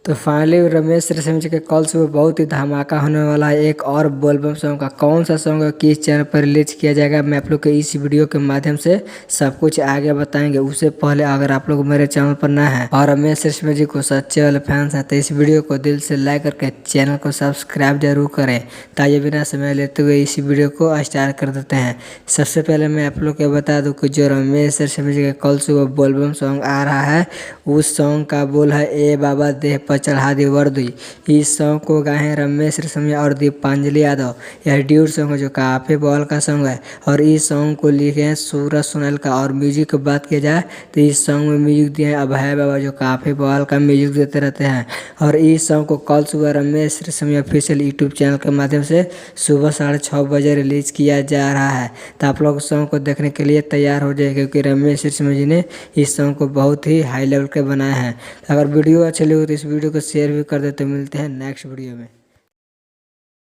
तो फाइनली रमेश रेशमिया जी के कल सुबह बहुत ही धमाका होने वाला है एक और बोलबम सॉन्ग का। कौन सा सॉन्ग है, किस चैनल पर रिलीज किया जाएगा, मैं आप लोग के इस वीडियो के माध्यम से सब कुछ आगे बताएंगे। उससे पहले अगर आप लोग मेरे चैनल पर नए हैं और रमेश रेशमिया जी को सच्चे वाले फैंस हैं तो इस वीडियो को दिल से लाइक करके चैनल को सब्सक्राइब जरूर करें। ताकि बिना समय लेते हुए इस वीडियो को स्टार्ट कर देते हैं। सबसे पहले मैं आप लोग को बता दूं कि जो रमेश रेशमिया जी का कल सुबह बोलबम सॉन्ग आ रहा है उस सॉन्ग का बोल है ए बाबा देह पर चढ़ा दी वर्दी। इस सॉन्ग को गाए हैं रमेश रेशमिया और दीपांजलि यादव। यह ड्यूट सॉन्ग है जो काफ़ी बॉल का सॉन्ग है और इस सॉन्ग को लिखे हैं सूरज सोनल का। और म्यूजिक की बात की जाए तो इस सॉन्ग में म्यूजिक दिए हैं अभय बाबा जो काफ़ी बॉल का म्यूजिक देते रहते हैं। और इस सॉन्ग को कल सुबह Ramesh Reshammiya official YouTube channel के माध्यम से सुबह 6:30 बजे रिलीज किया जा रहा है। तो आप लोग सॉन्ग को देखने के लिए तैयार हो जाए क्योंकि रमेश रेशमिया जी ने इस सॉन्ग को बहुत ही हाई लेवल के बनाए हैं। अगर वीडियो अच्छी लगी तो इस वीडियो को शेयर भी कर देते। मिलते हैं नेक्स्ट वीडियो में।